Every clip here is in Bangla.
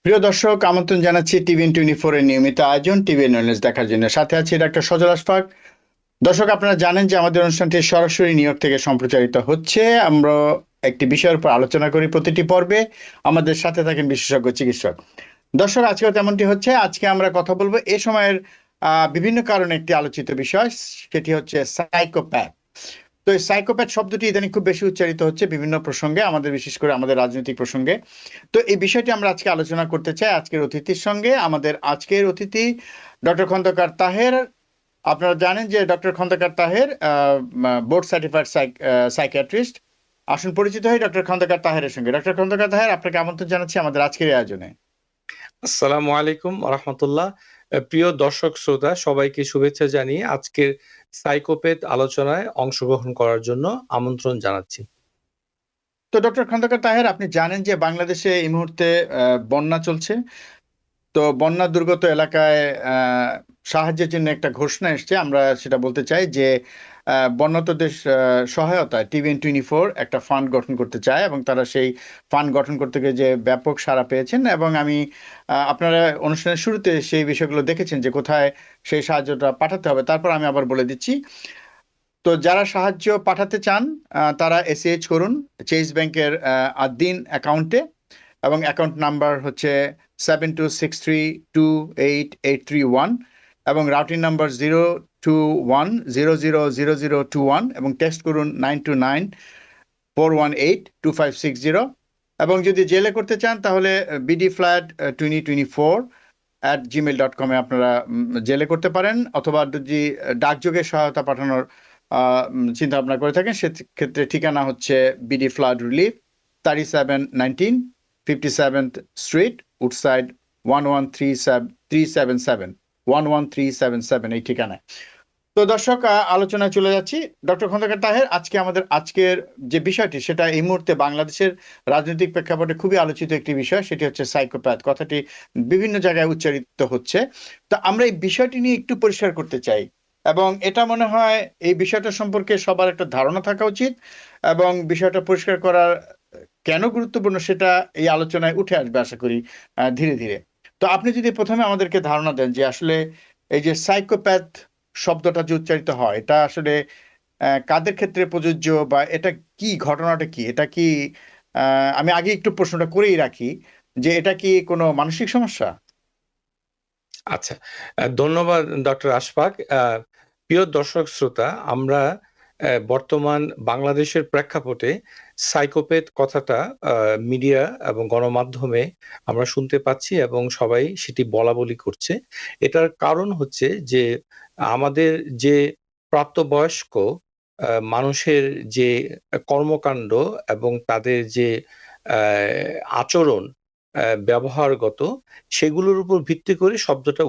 প্রিয় দর্শক, আমন্ত্রণ জানাচ্ছি TVN24 এর নিয়মিত আয়োজন TVN ওয়েলনেস দেখার জন্য। সাথে আছি ডাক্তার সজল আশফাক। দর্শক, আপনারা জানেন যে আমাদের অনুষ্ঠানটি সরাসরি নিউ ইয়র্ক থেকে সম্প্রচারিত হচ্ছে। আমরা একটি বিষয়ের উপর আলোচনা করি প্রতিটি পর্বে। আমাদের সাথে থাকেন বিশেষজ্ঞ চিকিৎসক। দর্শক, আজকেও তেমনটি হচ্ছে। আজকে আমরা কথা বলবো এ সময়ের বিভিন্ন কারণে একটি আলোচিত বিষয়, সেটি হচ্ছে সাইকোপ্যাথ। তো এই সাইকোপ্যাথ শব্দটি ইদানিং খুব বেশি উচ্চারিত হচ্ছে বিভিন্ন প্রসঙ্গে, আমাদের বিশেষ করে আমাদের রাজনৈতিক প্রসঙ্গে। তো এই বিষয়টি আমরা আজকে আলোচনা করতে চাই আজকের অতিথির সঙ্গে। আমাদের আজকের অতিথি ডক্টর খন্দকার তাহের। আপনারা জানেন যে doctor Khandakar Taher board certified psychiatrist. আসুন পরিচিত হই ডক্টর খন্দকার তাহেরের সঙ্গে। ডক্টর খন্দকার তাহের, আপনাকে আমন্ত্রণ জানাচ্ছি আমাদের আজকের এই আয়োজনে। আসসালামু আলাইকুম রহমতুল্লাহ। প্রিয় দর্শক শ্রোতা, সবাইকে শুভেচ্ছা জানিয়ে আজকের সাইকোপ্যাথ আলোচনায় অংশগ্রহণ করার জন্য আমন্ত্রণ জানাচ্ছি। তো ডক্টর খন্দকার তাহের, আপনি জানেন যে বাংলাদেশে এই মুহূর্তে বন্যা চলছে। তো বন্যা দুর্গত এলাকায় সাহায্যের জন্য একটা ঘোষণা এসছে। আমরা সেটা বলতে চাই যে বন্যাতদের সহায়তায় TVN24 একটা ফান্ড গঠন করতে চায়, এবং তারা সেই ফান্ড গঠন করতে গিয়ে যে ব্যাপক সাড়া পেয়েছেন। এবং আমি আপনারা অনুষ্ঠানের শুরুতে সেই বিষয়গুলো দেখেছেন যে কোথায় সেই সাহায্যটা পাঠাতে হবে। তারপর আমি আবার বলে দিচ্ছি। তো যারা সাহায্য পাঠাতে চান তারা SH করুন চেজ ব্যাংকের আদ্দিন অ্যাকাউন্টে, এবং অ্যাকাউন্ট নাম্বার হচ্ছে 7263288831, এবং রাউটিং নাম্বার 021000021, এবং টেক্সট করুন 9294182560। এবং যদি জেলে করতে চান তাহলে bdflat2024@gmail.com আপনারা জেলে করতে পারেন, অথবা যদি ডাকযোগে সহায়তা পাঠানোর চিন্তা ভাবনা করে থাকেন, সেক্ষেত্রে ঠিকানা হচ্ছে BD flood relief, 3719 57th street, Woodside, 11377 এই ঠিকানায়। তো দর্শক, আলোচনায় চলে যাচ্ছি। ডক্টর খন্দকার তাহের, আজকের যে বিষয়টি, সেটা এই মুহূর্তে বাংলাদেশের রাজনৈতিক প্রেক্ষাপটে খুবই আলোচিত একটি বিষয়, সেটি হচ্ছে সাইকোপ্যাথ। কথাটি বিভিন্ন জায়গায় উচ্চারিত হচ্ছে। তো আমরা এই বিষয়টি নিয়ে একটু পরিষ্কার করতে চাই, এবং এটা মনে হয় এই বিষয়টা সম্পর্কে সবার একটা ধারণা থাকা উচিত, এবং বিষয়টা পরিষ্কার করার কেন গুরুত্বপূর্ণ সেটা এই আলোচনায় উঠে আসবে আশা করি ধীরে ধীরে। তো আপনি যদি প্রথমে আমাদেরকে ধারণা দেন যে আসলে এই যে সাইকোপ্যাথ শব্দটা যে উচ্চারিত হয়, এটা আসলে কাদের ক্ষেত্রে প্রযোজ্য, বা এটা কি, ঘটনাটা কি, এটা কি আমি আগে একটু প্রশ্নটা করেই রাখি যে এটা কি কোনো মানসিক সমস্যা? আচ্ছা, ধন্যবাদ ডক্টর আশফাক। প্রিয় দর্শক শ্রোতা, আমরা বর্তমান বাংলাদেশের প্রেক্ষাপটে সাইকোপ্যাথ কথাটা মিডিয়া এবং গণমাধ্যমে আমরা শুনতে পাচ্ছি, এবং সবাই সেটি বলা বলি করছে। এটার কারণ হচ্ছে যে আমাদের যে প্রাপ্তবয়স্ক মানুষের যে কর্মকাণ্ড এবং তাদের যে আচরণ ব্যবহারগত, সেগুলোর উপর ভিত্তি করে শব্দটা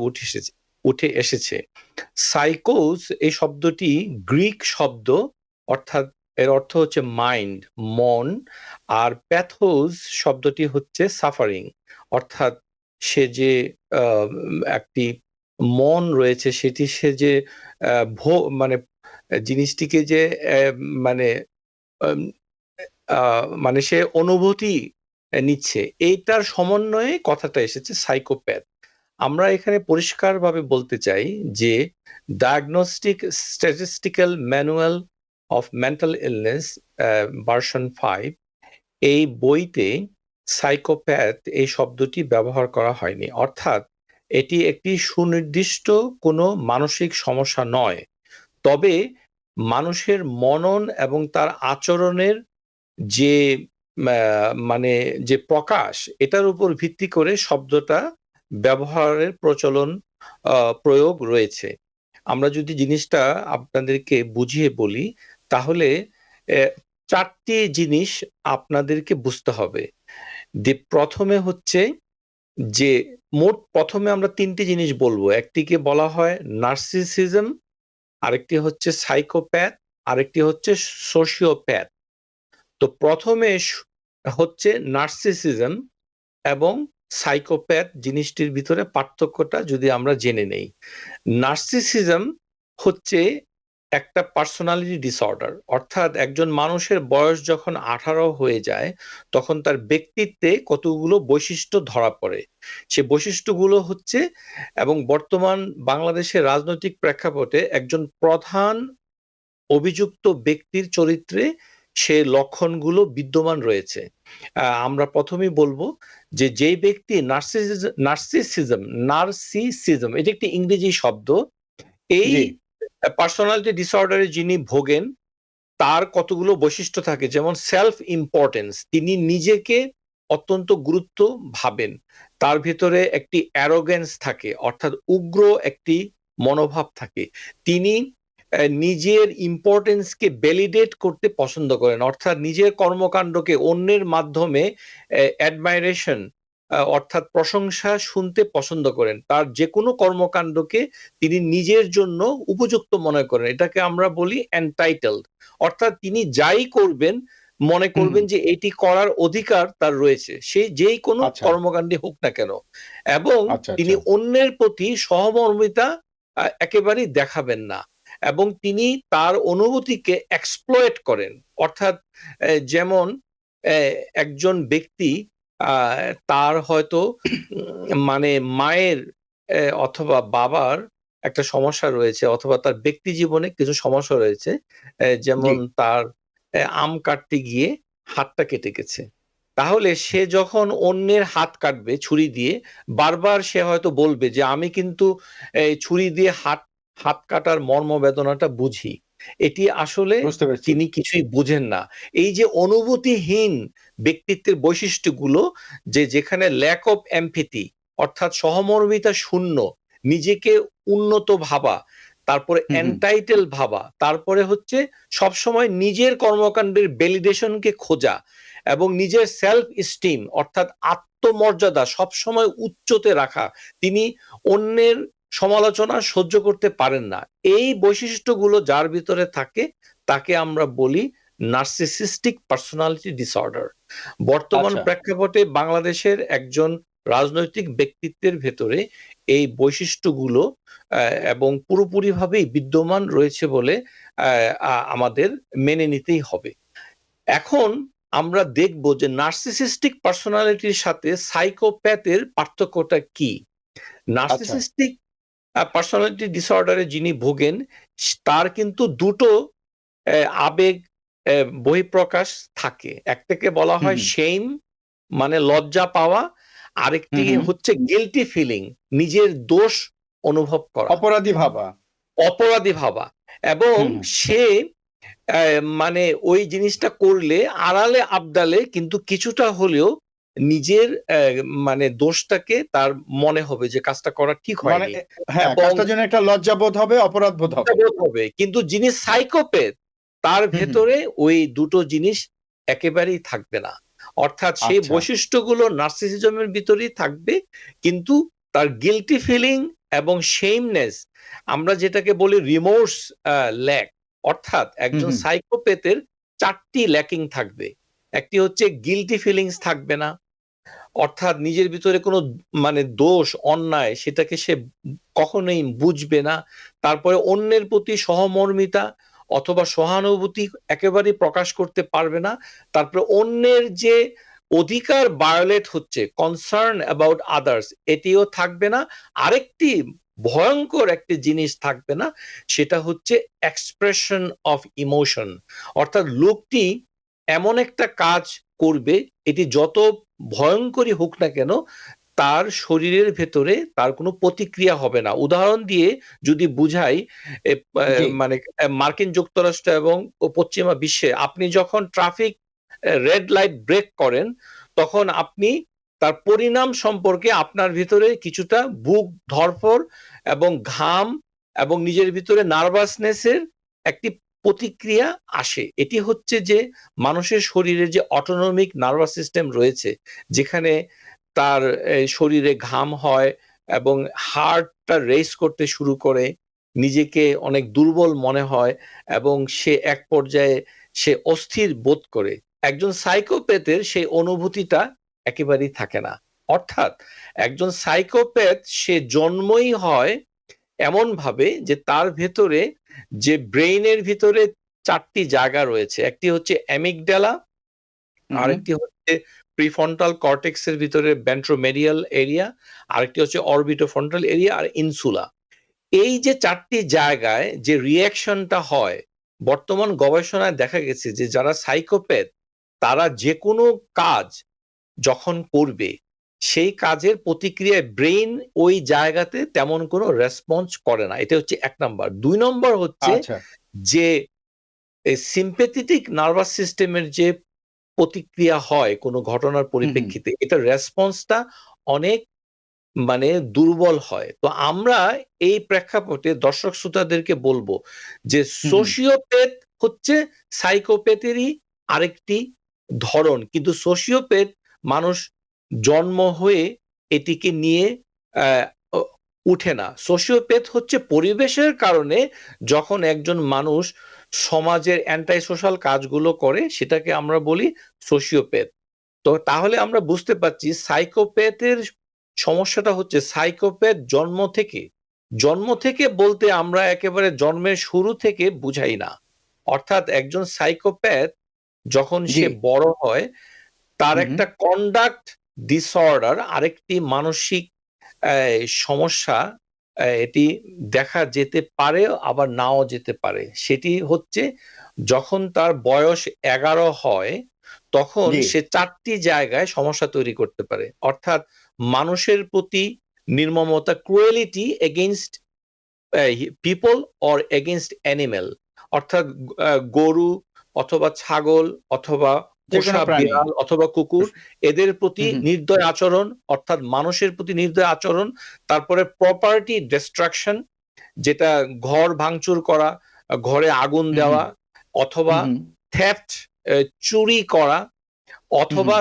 উঠে এসেছে। সাইকোস এই শব্দটি গ্রিক শব্দ, অর্থাৎ এর অর্থ হচ্ছে মাইন্ড, মন। আর প্যাথোস শব্দটি হচ্ছে সাফারিং, অর্থাৎ সে যে একটি মন রয়েছে, সেটি সে যে মানে জিনিসটিকে যে মানে মানে সে অনুভূতি নিচ্ছে, এইটার সমন্বয়ে কথাটা এসেছে সাইকোপ্যাথ। আমরা এখানে পরিষ্কারভাবে বলতে চাই যে diagnostic statistical manual of mental illness version 5, এই বইতে সাইকোপ্যাথ এই শব্দটি ব্যবহার করা হয়নি। অর্থাৎ এটি একটি সুনির্দিষ্ট কোনো মানসিক সমস্যা নয়, তবে মানুষের মনন এবং তার আচরণের যে মানে যে প্রকাশ, এটার উপর ভিত্তি করে শব্দটা ব্যবহারের প্রয়োগ রয়েছে। আমরা যদি জিনিসটা আপনাদেরকে বুঝিয়ে বলি, তাহলে চারটি জিনিস আপনাদেরকে বুঝতে হবে। প্রথমে হচ্ছে যে প্রথমে আমরা তিনটি জিনিস বলবো। একটিকে বলা হয় নার্সিসিজম, আরেকটি হচ্ছে সাইকোপ্যাথ, আরেকটি হচ্ছে সোশিওপ্যাথ। তো প্রথমে হচ্ছে নার্সিসিজম এবং সাইকোপ্যাথ জিনিসটির ভিতরে পার্থক্যটা যদি আমরা জেনে নেই। নার্সিসিজম হচ্ছে একটা পার্সোনালিটি ডিসঅর্ডার, অর্থাৎ একজন মানুষের বয়স যখন 18 হয়ে যায় তখন তার ব্যক্তিত্বে কতগুলো বৈশিষ্ট্য ধরা পড়ে। সে বৈশিষ্ট্যগুলো হচ্ছে, এবং বর্তমান বাংলাদেশের রাজনৈতিক প্রেক্ষাপটে একজন প্রধান অভিযুক্ত ব্যক্তির চরিত্রে সে লক্ষণগুলো বিদ্যমান রয়েছে। আমরা প্রথমেই বলবো যে যেই ব্যক্তি নার্সিসিজম এটি একটি ইংরেজি শব্দ। এই জি পার্সোনালিটি ডিসঅর্ডারে যিনি ভোগেন তার কতগুলো বৈশিষ্ট্য থাকে, যেমন সেলফ ইম্পর্টেন্স, তিনি নিজেকে অত্যন্ত গুরুত্ব ভাবেন, তার ভিতরে একটি অ্যারোগেন্স থাকে, অর্থাৎ উগ্র একটি মনোভাব থাকে। তিনি নিজের ইম্পর্টেন্সকে ভ্যালিডেট করতে পছন্দ করেন, অর্থাৎ নিজের কর্মকাণ্ডকে অন্যের মাধ্যমে অ্যাডমাইরেশন অর্থাৎ প্রশংসা শুনতে পছন্দ করেন। তার যে কোনো কর্মকাণ্ডকে তিনি নিজের জন্য উপযুক্ত মনে করেন, এটাকে আমরা বলি এন্টাইটেলড, অর্থাৎ তিনি যাই করবেন মনে করবেন যে এটি করার অধিকার তার রয়েছে, সে যেই কোনো আচ্ছা কর্মকাণ্ডে হোক না কেন। এবং আচ্ছা তিনি আচ্ছা অন্যের প্রতি সহমর্মিতা একেবারেই দেখাবেন না, এবং তিনি তার অনুভূতিকে এক্সপ্লয়েট করেন। অর্থাৎ যেমন একজন ব্যক্তি তার হয়তো মানে মায়ের অথবা বাবার একটা সমস্যা রয়েছে, অথবা তার ব্যক্তি জীবনে কিছু সমস্যা রয়েছে, জি যেমন তার আম কাটতে গিয়ে হাতটা কেটে গেছে। তাহলে সে যখন অন্যের হাত কাটবে ছুরি দিয়ে, বারবার সে হয়তো বলবে যে আমি কিন্তু ছুরি দিয়ে হাত কাটার মর্মবেদনাটা বুঝি। এটি আসলে বুঝতে পেরেছি তিনি কিছুই বুঝেন না। এই যে অনুভূতিহীন ব্যক্তিত্বের বৈশিষ্ট্যগুলো, যেখানে ল্যাক অফ এমপ্যাথি অর্থাৎ সহমর্মিতা শূন্য, নিজেকে উন্নত ভাবা, তারপরে হুম হুম এন্টাইটেল ভাবা, তারপরে হচ্ছে সবসময় নিজের কর্মকাণ্ডের ভ্যালিডেশনকে খোঁজা, এবং নিজের সেলফ স্টিম অর্থাৎ আত্মমর্যাদা সবসময় উচ্চতে রাখা। তিনি অন্যের সমালোচনা সহ্য করতে পারেন না। এই বৈশিষ্ট্যগুলো যার ভিতরে থাকে তাকে আমরা বলি নার্সিসিস্টিক পার্সোনালিটি ডিসঅর্ডার। বর্তমান আচ্ছা প্রেক্ষাপটে বাংলাদেশের একজন রাজনৈতিক ব্যক্তিত্বের ভেতরে এই বৈশিষ্ট্যগুলো এবং পুরোপুরিভাবেই বিদ্যমান রয়েছে বলে আমাদের মেনে নিতেই হবে। এখন আমরা দেখব যে নার্সিসিস্টিক পার্সোনালিটির সাথে সাইকোপ্যাথের পার্থক্যটা কি। আচ্ছা নার্সিসিস্টিক পার্সোনালিটি ডিসঅর্ডারে যিনি ভোগেন তার কিন্তু দুটো আবেগ বহিঃপ্রকাশ থাকে। একটাকে বলা হুম হয় হুম শেম, মানে লজ্জা পাওয়া, আরেকটি হুম হুম হচ্ছে গিল্টি ফিলিং, নিজের দোষ অনুভব করা, অপরাধী ভাবা অপরাধী ভাবা। এবং হুম হুম সে মানে ওই জিনিসটা করলে আড়ালে আবডালে কিন্তু কিছুটা হলেও নিজের মানে দোষটাকে তার মনে হবে যে কাজটা করা ঠিক মানে হয়নি, হ্যাঁ এবং কাজটার জন্য একটা লজ্জাবোধ হবে অপরাধ বোধ হবে বোধ হবে। কিন্তু যিনি সাইকোপ্যাথ তার হুম হুম ভেতরে ওই দুটো জিনিস একেবারেই থাকবে না, অর্থাৎ সেই আচ্ছা বৈশিষ্ট্যগুলো নার্সিসিজমের ভিতরেই থাকবে, কিন্তু তার গিল্টি ফিলিং এবং শেমনেস, আমরা যেটাকে বলি রিমোর্স ল্যাক, অর্থাৎ হুম একজন হুম সাইকোপ্যাথের 4টি ল্যাকিং থাকবে। একটি হচ্ছে গিল্টি ফিলিংস থাকবে না, অর্থাৎ নিজের ভিতরে কোনো মানে দোষ অন্যায় সেটাকে সে কখনোই বুঝবে না। তারপরে অন্যের প্রতি সহমর্মিতা অথবা সহানুভূতি একেবারেই প্রকাশ করতে পারবে না। তারপরে অন্যের যে অধিকার ভায়োলেট হচ্ছে, কনসার্ন অ্যাবাউট আদার্স, এটিও থাকবে না। আরেকটি ভয়ঙ্কর একটি জিনিস থাকবে না, সেটা হচ্ছে এক্সপ্রেশন অফ ইমোশন, অর্থাৎ লোকটি এমন একটা কাজ করবে, এটি যত ভয়ঙ্করই হোক না কেন তার শরীরের ভেতরে তার কোনো প্রতিক্রিয়া হবে না। উদাহরণ দিয়ে যদি বুঝাই, জি মানে মার্কিন যুক্তরাষ্ট্র এবং পশ্চিমা বিশ্বে আপনি যখন ট্রাফিক রেড লাইট ব্রেক করেন তখন আপনি তার পরিণাম সম্পর্কে আপনার ভিতরে কিছুটা বুক ধড়ফড় এবং ঘাম এবং নিজের ভিতরে নার্ভাসনেসের একটি প্রতিক্রিয়া আসে। এটি হচ্ছে যে মানুষের শরীরে যে অটোনমিক নার্ভাস সিস্টেম রয়েছে, যেখানে তার শরীরে ঘাম হয় এবং হার্টটা রেস করতে শুরু করে, নিজেকে অনেক দুর্বল মনে হয় এবং সে এক পর্যায়ে সে অস্থির বোধ করে। একজন সাইকোপ্যাথের সেই অনুভূতিটা একেবারেই থাকে না। অর্থাৎ একজন সাইকোপ্যাথ সে জন্মই হয় এমন ভাবে যে তার ভেতরে যে ব্রেইনের ভিতরে 4টি জায়গা রয়েছে, একটি হচ্ছে অ্যামিগডালা, আরেকটি হচ্ছে প্রিফ্রন্টাল কর্টেক্সের ভিতরে ভেন্ট্রোমেডিয়াল এরিয়া, আরেকটি হচ্ছে অরবিটোফ্রন্টাল এরিয়া আর ইনসুলা। এই যে 4টি জায়গায় যে রিঅ্যাকশনটা হয়, বর্তমান গবেষণায় দেখা গেছে যে যারা সাইকোপ্যাথ তারা যে কোনো কাজ যখন করবে সেই কাজের প্রতিক্রিয়ায় ব্রেইন ওই জায়গাতে তেমন কোনো রেসপন্স করে না। এটা হচ্ছে 1 নাম্বার। 2 নম্বর হচ্ছে আচ্ছা। যে সিম্প্যাথেটিক নার্ভাস সিস্টেমের যে প্রতিক্রিয়া হয় কোনো ঘটনার পরিপ্রেক্ষিতে, এটা রেসপন্সটা অনেক মানে দুর্বল হয়। তো আমরা এই প্রেক্ষাপটে দর্শক শ্রোতাদেরকে বলবো যে সোশিওপ্যাথ হচ্ছে সাইকোপ্যাথেরই আরেকটি ধরন, কিন্তু সোশিওপ্যাথ মানুষ জন্ম হয়ে এটিকে নিয়ে আহ, উঠে না। সোশিওপ্যাথ হচ্ছে পরিবেশের কারণে যখন একজন মানুষ সমাজের অ্যান্টাই সোশ্যাল কাজগুলো করে সেটাকে আমরা বলি সোশিওপ্যাথ। তো তাহলে আমরা বুঝতে পারছি সাইকোপ্যাথের সমস্যাটা হচ্ছে সাইকোপ্যাথ জন্ম থেকে বলতে আমরা একেবারে জন্মের শুরু থেকে বুঝাই না। অর্থাৎ একজন সাইকোপ্যাথ যখন সে বড় হয় তার একটা কন্ডাক্ট ডিসঅর্ডার, আরেকটি মানসিক সমস্যা এটি দেখা যেতে পারে আবার নাও যেতে পারে। সেটি হচ্ছে যখন তার বয়স 11 হয় তখন সে 4টি জায়গায় সমস্যা তৈরি করতে পারে। অর্থাৎ মানুষের প্রতি নির্মমতা, cruelty against people or against animal, অর্থাৎ গরু অথবা ছাগল অথবা পোষা বিড়াল অথবা কুকুর, এদের প্রতি নির্দয় আচরণ, অর্থাৎ মানুষের প্রতি নির্দয় আচরণ। তারপরে প্রপার্টি ডিস্ট্রাকশন, যেটা ঘর ভাঙচুর করা, ঘরে আগুন দেওয়া, অথবা থেফট, চুরি করা, অথবা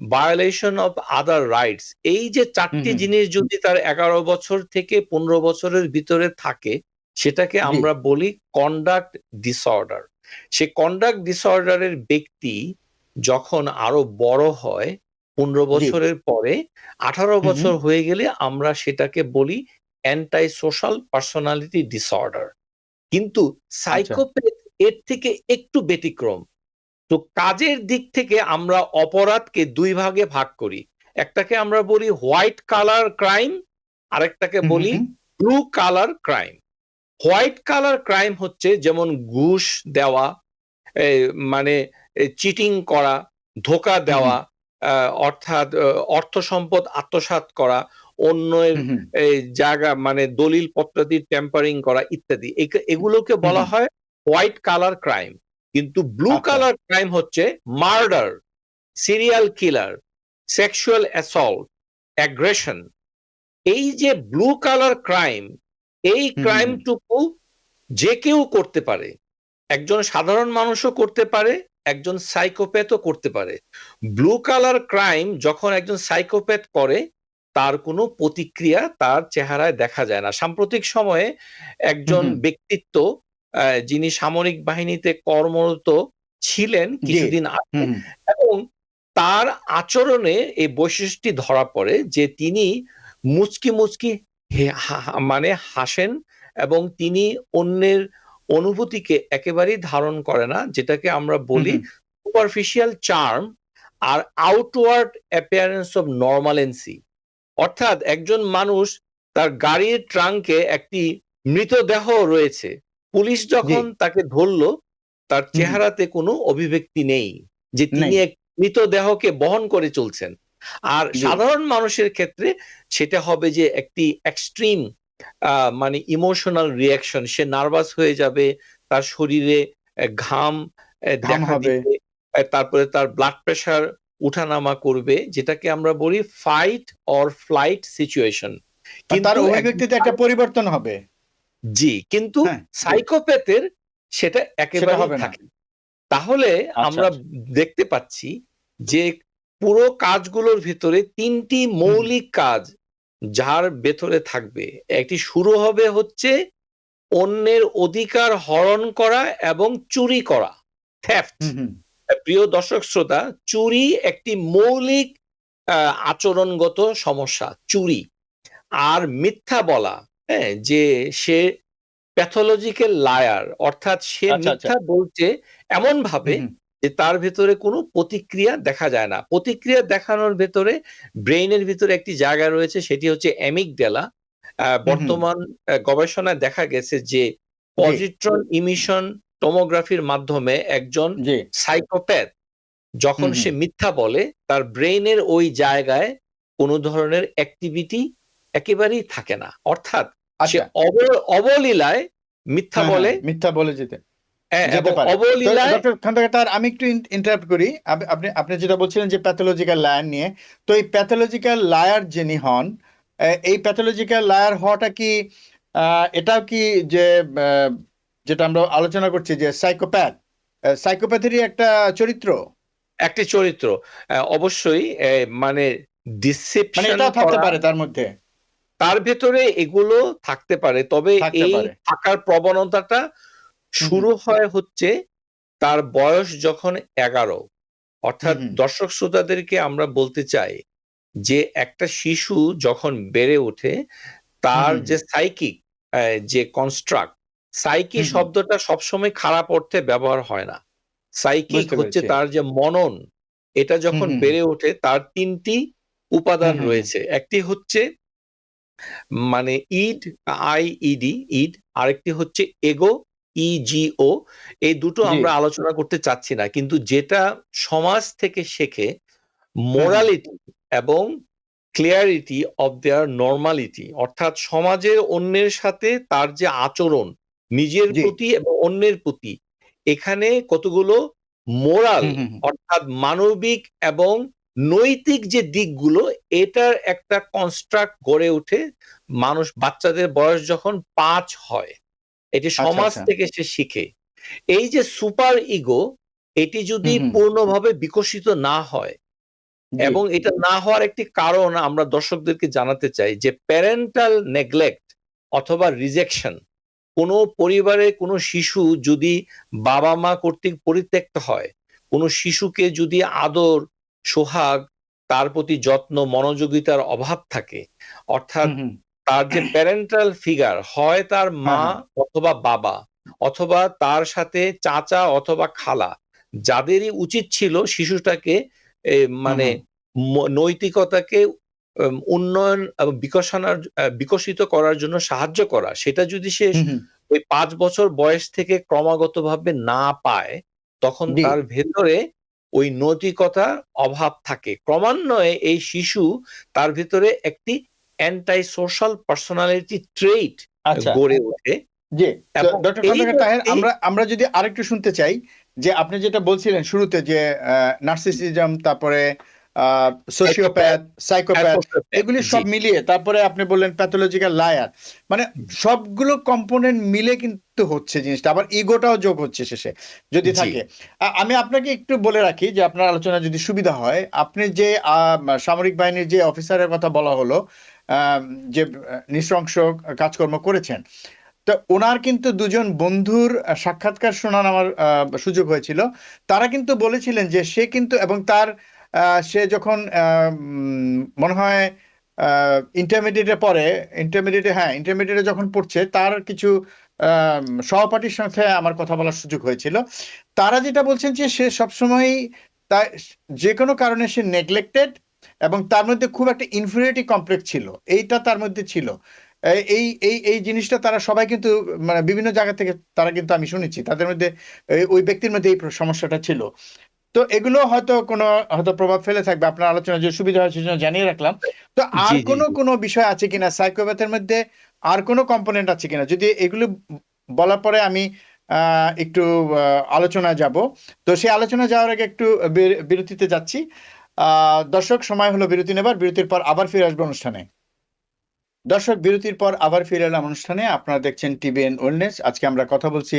ভায়োলেশন অফ আদার রাইটস। এই যে 4টি জিনিস যদি তার 11 বছর থেকে 15 বছরের ভিতরে থাকে সেটাকে আমরা বলি কন্ডাক্ট ডিসঅর্ডার। সে কন্ডাক্ট ডিসঅর্ডারের ব্যক্তি যখন আরো বড় হয় 15 বছরের পরে 18 বছর হয়ে গেলে আমরা সেটাকে বলি অ্যান্টাই সোশ্যাল পার্সোনালিটি ডিসঅর্ডার। কিন্তু সাইকোপ্যাথ এর থেকে একটু ব্যতিক্রম। তো কাজের দিক থেকে আমরা অপরাধকে 2 ভাগে ভাগ করি। একটাকে আমরা বলি হোয়াইট কালার ক্রাইম, আরেকটাকে বলি blue collar crime. White colour crime হচ্ছে যেমন ঘুষ দেওয়া, মানে চিটিং করা, ধোঁকা দেওয়া, অর্থাৎ অর্থ সম্পদ আত্মসাৎ করা, অন্যের জায়গা মানে দলিল পত্রাদি টেম্পারিং করা ইত্যাদি, এগুলোকে বলা হয় হোয়াইট কালার ক্রাইম। কিন্তু ব্লু কালার ক্রাইম হচ্ছে murder, serial killer, sexual assault, aggression. এই যে ব্লু কালার ক্রাইম, এই ক্রাইমটুকু যে কেউ করতে পারে, একজন সাধারণ মানুষও করতে পারে, একজন সাইকোপ্যাথও করতে পারে। ব্লু কালার ক্রাইম যখন একজন সাইকোপ্যাথ করে তার কোনো প্রতিক্রিয়া তার চেহারায় দেখা যায় না। সাম্প্রতিক সময়ে একজন ব্যক্তিত্ব যিনি সামরিক বাহিনীতে কর্মরত ছিলেন কিছুদিন আগে, এবং তার আচরণে এই বৈশিষ্ট্যটি ধরা পড়ে যে তিনি মুচকি মুচকি মানে হাসেন এবং তিনি অন্যের অনুভূতিকে একেবারেই ধারণ করে না, যেটাকে আমরা বলি সুপারফিশিয়াল চার্ম আর আউটওয়ার্ড অ্যাপিয়ারেন্স অফ নরমালেন্সি। অর্থাৎ একজন মানুষ তার গাড়ির ট্রাঙ্কে একটি মৃতদেহ রয়েছে, পুলিশ যখন তাকে ধরলো তার চেহারাতে কোনো অভিব্যক্তি নেই যে তিনি এক মৃতদেহকে বহন করে চলছেন। আর সাধারণ মানুষের ক্ষেত্রে সেটা হবে যে একটি এক্সট্রিম মানে ইমোশনাল রিয়াকশন, সে নার্ভাস হয়ে যাবে, তার শরীরে ঘাম দেখা দিবে, তারপরে তার ব্লাড প্রেশার উঠানামা করবে, যেটাকে আমরা বলি ফাইট অর ফ্লাইট সিচুয়েশন। কিন্তু তার অভিব্যক্তিতে একটা পরিবর্তন হবে। জি, কিন্তু সাইকোপ্যাথের সেটা একেবারে থাকে। তাহলে আমরা দেখতে পাচ্ছি যে পুরো কাজগুলোর ভিতরে 3টি মৌলিক কাজ যার ভেতরে থাকবে। একটি শুরু হবে হচ্ছে অন্যের অধিকার হরণ করা এবং চুরি করা, থেফট। প্রিয় দর্শক শ্রোতা, চুরি একটি মৌলিক আচরণগত সমস্যা, চুরি। আর মিথ্যা বলা, হ্যাঁ, যে সে প্যাথোলজিক্যাল লায়ার, অর্থাৎ সে আচ্ছা, আচ্ছা। মিথ্যা বলছে এমন হুম, ভাবে হুম, যে তার ভেতরে কোনো প্রতিক্রিয়া দেখা যায় না। প্রতিক্রিয়া দেখানোর ভেতরে ব্রেইনের ভিতরে একটি জায়গা রয়েছে, সেটি হচ্ছে অ্যামিগডালা। হুম, হুম, বর্তমান গবেষণায় দেখা গেছে যে জি, পজিট্রন ইমিশন টোমোগ্রাফির মাধ্যমে একজন জি, সাইকোপ্যাথ হুম, যখন হুম, সে মিথ্যা বলে, তার ব্রেইনের ওই জায়গায় কোনো ধরনের অ্যাক্টিভিটি একেবারেই থাকে না। অর্থাৎ সে আচ্ছা, অবলীলায় মিথ্যা হ্যাঁ, হ্যাঁ, বলে, মিথ্যা বলে যেতে এবং যেতে পারে। তো অবলীলায় ডক্টর খন্দকার আমি একটু ইন্টারাপ্ট করি। আপনি আপনি যেটা বলছিলেন যে প্যাথোলজিক্যাল লায়ার নিয়ে, তো এই প্যাথোলজিক্যাল লায়ার যিনি হন, এই প্যাথোলজিক্যাল লায়ার হওয়াটা কি এটাও কি যে আহ, যেটা আমরা আলোচনা করছি যে সাইকোপ্যাথেরই একটা চরিত্র, একটি চরিত্র অবশ্যই মানে মানে ডিসেপশন এটাও থাকতে করা, পারে তার মধ্যে, তার ভেতরে এগুলো থাকতে পারে। তবে থাকতে এই পারে। থাকার প্রবণতাটা হুম, হুম, শুরু হয় হচ্ছে তার বয়স যখন 11। হুম, অর্থাৎ হুম, দর্শক শ্রোতাদেরকে আমরা বলতে চাই যে একটা শিশু যখন বেড়ে ওঠে, হুম, তার হুম, যে সাইকিক যে কনস্ট্রাক্ট, সাইকি হুম, হুম, শব্দটা সবসময় খারাপ অর্থে ব্যবহার হয় না। সাইকিক বুঝতে হচ্ছে পেরেছি। তার যে মনন, এটা হুম, যখন হুম, বেড়ে ওঠে তার ৩টি হুম, উপাদান হুম, হুম, রয়েছে। একটি হচ্ছে মানে ইড, আইইডি, ইড। আরেকটি হচ্ছে এগো, ইজিও। এই দুটো জি, আমরা আলোচনা করতে চাচ্ছি না। কিন্তু যেটা সমাজ থেকে শেখে, হ্যাঁ, হ্যাঁ, মোরালিটি এবং ক্লিয়ারিটি অফ দেয়ার নরমালিটি, অর্থাৎ সমাজের অন্যের সাথে তার যে আচরণ, নিজের জি, প্রতি এবং অন্যের প্রতি, এখানে কতগুলো মোরাল, হুম, হুম, হুম, অর্থাৎ মানবিক এবং নৈতিক যে দিকগুলো, এটার একটা কনস্ট্রাক্ট গড়ে ওঠে মানুষ, বাচ্চাদের বয়স যখন ৫ হয়। এটি আচ্ছা, সমাজ আচ্ছা, থেকে সে শিখে। এই যে সুপার ইগো, এটি যদি হুম, হুম, পূর্ণভাবে বিকশিত না হয়, জি, এবং এটা না হওয়ার একটি কারণ আমরা দর্শকদেরকে জানাতে চাই যে প্যারেন্টাল নেগলেক্ট অথবা রিজেকশন। কোনো পরিবারে কোনো শিশু যদি বাবা মা কর্তৃক পরিত্যক্ত হয়, কোনো শিশুকে যদি আদর, সোহাগ, তার প্রতি যত্ন, মনোযোগিতার অভাব থাকে, অর্থাৎ হুম, হুম, তার যে প্যারেন্টাল ফিগার হয় তার হ্যাঁ, মা হ্যাঁ, অথবা বাবা, অথবা তার সাথে চাচা অথবা খালা, যাদেরই উচিত ছিল শিশুটাকে হুম, মানে হুম, নৈতিকতাকে উন্নয়ন এবং বিকশিত করার জন্য সাহায্য করা, সেটা যদি সে হুম, হুম, ওই ৫ বছর বয়স থেকে ক্রমাগতভাবে না পায়, তখন জি, তার ভেতরে ওই নৈতিকতার অভাব থাকে। ক্রমান্বয়ে এই শিশু, তার ভেতরে একটি অ্যান্টি সোশ্যাল পার্সোনালিটি ট্রেইট আচ্ছা, গড়ে ওঠে, জি। তো এবং ডক্টর এই খন্দকার তাহের, ব্যক্তি, আমরা আমরা যদি আরেকটু শুনতে চাই যে আপনি যেটা বলছিলেন শুরুতে যে নার্সিসিজম, তারপরে সাইকোপ্যাথ, সোশিওপ্যাথ, সাইকোপ্যাথ, সোশ্যোপ্যাথ, এগুলি জি, সব মিলিয়ে, তারপরে আপনি বললেন প্যাথোলজিক্যাল লায়ার, মানে সবগুলো কম্পোনেন্ট মিলে কিন্তু হচ্ছে জিনিসটা, আবার ইগোটাও যোগ হচ্ছে শেষে যদি জি, থাকে। আমি আপনাকে একটু বলে রাখি যে আপনার আলোচনা যদি সুবিধা হয়, আপনি যে সামরিক বাহিনীর যে অফিসারের কথা বলা হলো, আহ, যে নৃশংস কাজকর্ম করেছেন, তো ওনার কিন্তু দুজন বন্ধুর সাক্ষাৎকার শোনার আমার সুযোগ হয়েছিল। তারা কিন্তু বলেছিলেন যে সে কিন্তু, এবং তার সে যখন মনে হয় ইন্টারমিডিয়েটে পড়ে, ইন্টারমিডিয়েটে যখন পড়ছে, তার কিছু আহ, সহপাঠীর সাথে আমার কথা বলার সুযোগ হয়েছিল। তারা যেটা বলছেন যে সে সবসময়ই তার যে কোনো কারণে সে নেগলেক্টেড, এবং তার মধ্যে খুব একটা ইনফিরিয়রিটি কমপ্লেক্স ছিল, এইটা তার মধ্যে ছিল। এই এই এই জিনিসটা তারা সবাই কিন্তু, মানে বিভিন্ন জায়গা থেকে তারা কিন্তু, আমি শুনেছি তাদের মধ্যে ওই ব্যক্তির মধ্যে এই সমস্যাটা ছিল। তো এগুলো হয়তো কোনো হয়তো প্রভাব ফেলে থাকবে, আপনার আলোচনা যে সুবিধা হয় সেজন্য জানিয়ে রাখলাম। তো আর জি, জি, কোনো জি। কোনো বিষয় আছে কিনা সাইকোপ্যাথের মধ্যে, আর কোনো কম্পোনেন্ট আছে কিনা, যদি এগুলো বলার পরে আমি একটু আলোচনায় যাব। তো সেই আলোচনা যাওয়ার আগে একটু বিরতিতে যাচ্ছি। দর্শক, সময় হলো বিরতি নেবার, বিরতির পর আবার ফিরে আসবো অনুষ্ঠানে। দর্শক, বিরতির পর আবার ফিরে এলাম অনুষ্ঠানে। আপনারা দেখছেন টিবিএন ওয়েলনেস। আজকে আমরা কথা বলছি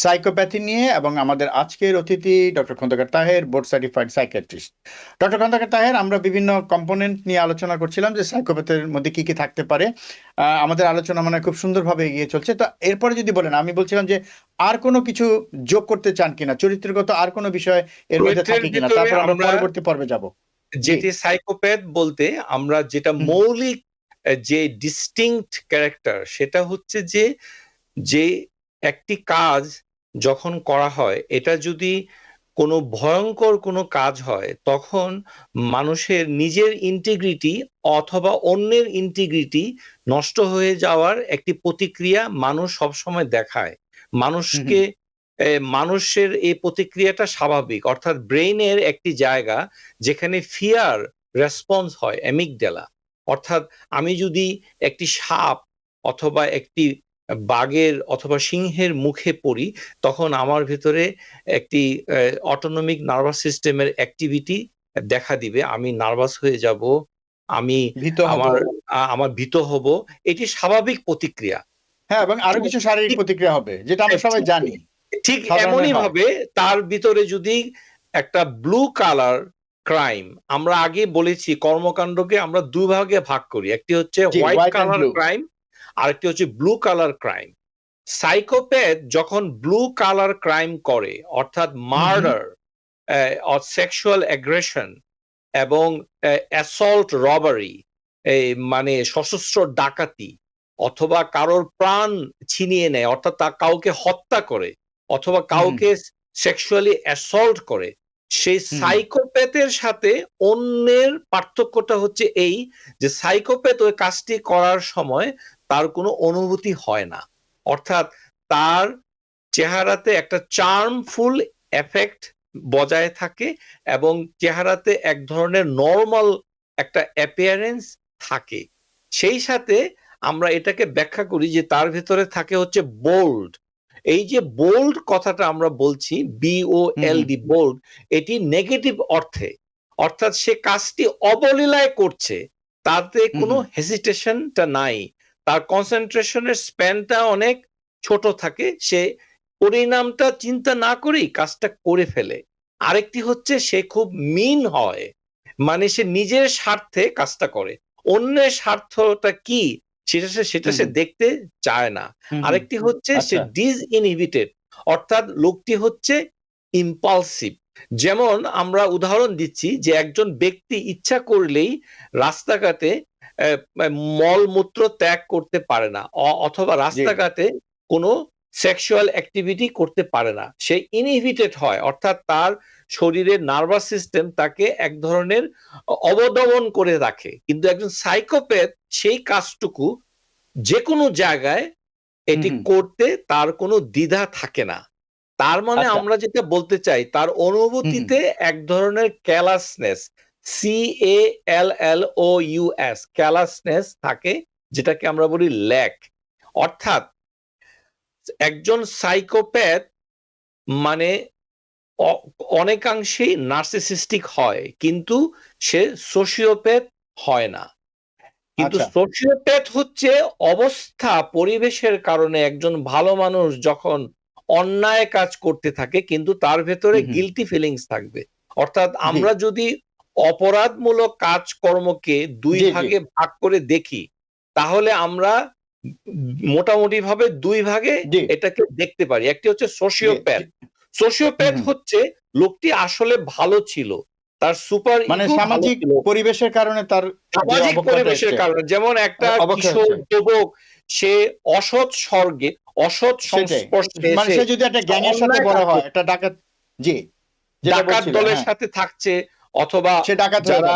সাইকোপ্যাথি নিয়ে, এবং আমাদের আজকের অতিথি doctor Khandakar Taher, board certified psychiatrist. Doctor Khandakar Taher, আমরা বিভিন্ন কম্পোনেন্ট নিয়ে আলোচনা করছিলাম যে সাইকোপ্যাথের মধ্যে কি কি থাকতে পারে। আমাদের আলোচনা মানে খুব সুন্দরভাবে এগিয়ে চলছে। তো এরপরে যদি বলেন, আমি বলছিলাম যে আর কোনো কিছু যোগ করতে চান কিনা, চরিত্রগত আর কোনো বিষয় এর মধ্যে চরিত্রের থাকে কিনা, ভিতরে তারপর আমরা আমরা পরবর্তী পর্বে যাব। জি, যেটি সাইকোপ্যাথ বলতে আমরা যেটা হুম, মৌলিক যে ডিস্টিংক্ট ক্যারেক্টার, সেটা হচ্ছে যে যে একটি কাজ যখন করা হয়, এটা যদি কোনো ভয়ঙ্কর কোনো কাজ হয়, তখন মানুষের নিজের ইন্টিগ্রিটি অথবা অন্যের ইন্টিগ্রিটি নষ্ট হয়ে যাওয়ার একটি প্রতিক্রিয়া মানুষ সবসময় দেখায়। মানুষকে মানুষের এই প্রতিক্রিয়াটা স্বাভাবিক, অর্থাৎ ব্রেইনের একটি জায়গা যেখানে ফিয়ার রেসপন্স হয়, অ্যামিগডালা। অর্থাৎ আমি যদি একটি সাপ অথবা একটি বাঘের অথবা সিংহের মুখে পড়ি, তখন আমার ভিতরে একটি অটোনমিক নার্ভাস সিস্টেমের অ্যাক্টিভিটি দেখা দিবে। আমি নার্ভাস হয়ে যাব, আমি ভীত হব। আমার ভীত হব। এটি স্বাভাবিক প্রতিক্রিয়া। হ্যাঁ, এবং আরো কিছু শারীরিক প্রতিক্রিয়া হবে, যেটা আমরা সবাই জানি। ঠিক সাধারণত এমনই হয়। ভাবে তার ভিতরে যদি একটা ব্লু কালার ক্রাইম, আমরা আগে বলেছি কর্মকাণ্ডকে আমরা দুই ভাগে ভাগ করি, একটি হচ্ছে জি, white white and collar blue। Crime, আরেকটি হচ্ছে ব্লু কালার ক্রাইম। সাইকোপ্যাথ যখন ব্লু কালার ক্রাইম করে, অর্থাৎ মার্ডার, সেক্সুয়াল অ্যাগ্রেশন এবং অ্যাসল্ট রবারি, মানে সশস্ত্র ডাকাতি, অথবা কারোর প্রাণ ছিনিয়ে নেয়, অর্থাৎ তা কাউকে হত্যা করে অথবা কাউকে সেক্সুয়ালি অ্যাসল্ট করে, সেই সাইকোপ্যাথের সাথে অন্যের পার্থক্যটা হচ্ছে এই যে সাইকোপ্যাথ ওই কাজটি করার সময় তার কোনো অনুভূতি হয় না, অর্থাৎ তার চেহারাতে একটা চার্মফুল এফেক্ট বজায় থাকে এবং চেহারাতে এক ধরনের নর্মাল একটা অ্যাপিয়ারেন্স থাকে। সেই সাথে আমরা এটাকে ব্যাখ্যা করি যে তার ভিতরে থাকে হচ্ছে বোল্ড। এই যে বোল্ড কথাটা আমরা বলছি, BOLD, বোল্ড, এটি নেগেটিভ অর্থে, অর্থাৎ সে কাজটি অবলীলায় করছে, তাতে কোনো হেজিটেশনটা নাই, তার কনসেন্ট্রেশনের স্প্যানটা অনেক ছোট থাকে, সে পরিণামটা চিন্তা না করেই কাজটা করে ফেলে। আরেকটি হচ্ছে সে খুব মিন হয়, মানে সে নিজের স্বার্থে কাজটা করে, অন্যের স্বার্থটা কি সেটা সে দেখতে চায় না। আরেকটি হচ্ছে সে ডিসইনহিবিটেড, অর্থাৎ লোকটি হচ্ছে ইম্পালসিভ। যেমন আমরা উদাহরণ দিচ্ছি যে একজন ব্যক্তি ইচ্ছা করলেই রাস্তাঘাটে মলমূত্র ত্যাগ করতে পারে না, অথবা রাস্তাঘাটে কোনো সেক্সুয়াল অ্যাক্টিভিটি করতে পারে না, সে ইনহিবিটেড হয়, অর্থাৎ তার শরীরের নার্ভাস সিস্টেম তাকে এক ধরনের অবদমন করে রাখে। কিন্তু একজন সাইকোপ্যাথ সেই কাজটুকু যে কোনো জায়গায় এটি করতে তার কোনো দ্বিধা থাকে না। তার মানে আমরা যেটা বলতে চাই, তার অনুভূতিতে এক ধরনের ক্যালাসনেস, CALLOUS, ক্যালাসনেস থাকে, যেটাকে আমরা বলি ল্যাক। অর্থাৎ একজন সাইকোপ্যাথ মানে অনেকাংশেই নার্সিসিস্টিক হয়, কিন্তু সে সোশিওপ্যাথ হয় না। কিন্তু সোশিওপ্যাথ হচ্ছে অবস্থা, পরিবেশের কারণে একজন ভালো মানুষ যখন অন্যায় কাজ করতে থাকে, কিন্তু তার ভেতরে গিলটি ফিলিংস থাকবে। অর্থাৎ আমরা যদি অপরাধমূলক কাজকর্মকে দুই ভাগে ভাগ করে দেখি, তাহলে আমরা মোটামুটি ভাবে দুই ভাগে এটাকে দেখতে পারি। একটি হচ্ছে সোশিওপ্যাথ। সোশিওপ্যাথ হচ্ছে লোকটি আসলে ভালো ছিল, তার সুপার মানে সামাজিক পরিবেশের কারণে, তার সামাজিক পরিবেশের কারণে, যেমন একটা কিশোর যুবক সে অসৎ স্বর্গে অসৎ সংস্পর্শে, মানে সে যদি একটা গ্যাংয়ের সাথে বড় হয়, একটা ডাকাত ডাকাত দলের সাথে থাকছে, অথবা যারা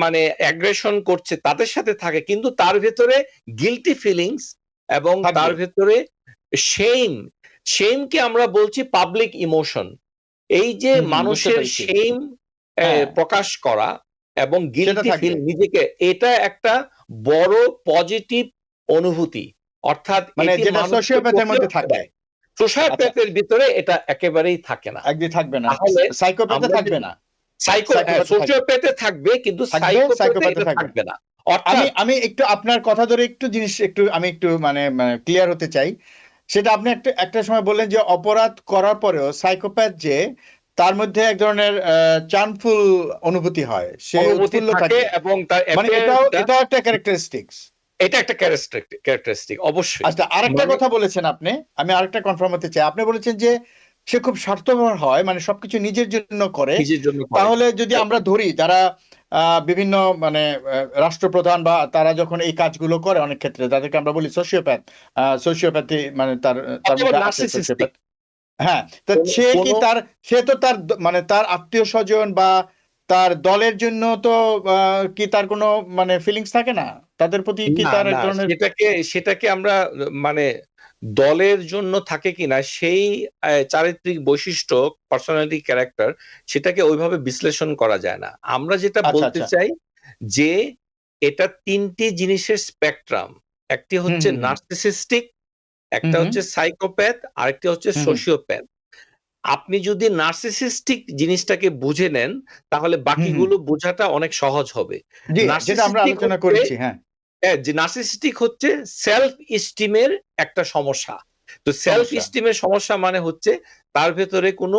মানে অ্যাগ্রেশন করছে তাদের সাথে থাকে, কিন্তু তার ভেতরে গিলটি ফিলিংস এবং তার ভেতরে শেমকে আমরা বলছি পাবলিক ইমোশন। এই যে মানুষের শেম প্রকাশ করা এবং গিলটি ফিল নিজেকে, এটা একটা বড় পজিটিভ অনুভূতি, অর্থাৎ মানে যেটা সোশিওপ্যাথের মধ্যে থাকে। সোশিওপ্যাথের ভিতরে এটা একেবারেই থাকে না, একদম থাকবে না, সাইকোপ্যাথে থাকবে না। সোশিওপ্যাথে থাকবে, কিন্তু সাইকোপ্যাথে থাকবে না। আমি একটু আপনার কথা ধরে একটু জিনিস আমি একটু মানে ক্লিয়ার হতে চাই। সেটা আপনি একটা সময় বললেন যে অপরাধ করার পরেও সাইকোপ্যাথ যে তার মধ্যে এক ধরনের চার্মফুল অনুভূতি হয়, সে উৎফুল্ল থাকে, এবং তার মানে এটা একটা ক্যারেক্টারিস্টিক্স, এটা একটা ক্যারেক্টারিস্টিক অবশ্যই। আচ্ছা, আরেকটা কথা বলেছেন আপনি, আমি আরেকটা কনফার্ম হতে চাই। আপনি বলেছেন যে সে খুব স্বার্থপর হয়, মানে সবকিছু নিজের জন্য করে, নিজের জন্য করে। তাহলে যদি আমরা ধরি যারা বিভিন্ন মানে রাষ্ট্রপ্রধান বা তারা যখন এই কাজগুলো করে, অনেক ক্ষেত্রে তাদেরকে আমরা বলি সোশিওপ্যাথি, মানে তার তার অথবা মধ্যে আছে নার্সিসিস্টিক সোশিওপ্যাথ। হ্যাঁ, তো কোনো সে কি কোনো সে তো মানে তার আত্মীয় স্বজন বা তার দলের জন্য তো কি তার কোনো মানে ফিলিংস থাকে না? তাদের প্রতি কি না, তার এক না, ধরনের সেটাকে আমরা মানে দলের জন্য থাকে কিনা সেই চারিত্রিক বৈশিষ্ট্য, পার্সোনালিটি, ক্যারেক্টার, সেটাকে ওইভাবে বিশ্লেষণ করা যায় না। আমরা যেটা আচ্ছা, বলতে আচ্ছা। চাই যে এটা ৩ টি জিনিসের স্পেকট্রাম। একটি হুম, হচ্ছে হুম, হুম, নার্সিসিস্টিক, হুম, একটা হুম, হচ্ছে সাইকোপ্যাথ, আরেকটি হচ্ছে হুম, হুম। সোশিওপ্যাথ। আপনি যদি নার্সিসিস্টিক জিনিসটাকে বুঝে নেন, তাহলে হুম, হুম। বাকিগুলো বোঝাটা অনেক সহজ হবে। জি, যেটা আমরা নার্সিসিস্টিক আলোচনা হচ্ছে করেছি। হ্যাঁ, যে নার্সিসিস্টিক হচ্ছে সেলফ এস্টিমের একটা সমস্যা। তো সেলফ সমস্যা। এস্টিমের সমস্যা মানে হচ্ছে তার ভেতরে কোনো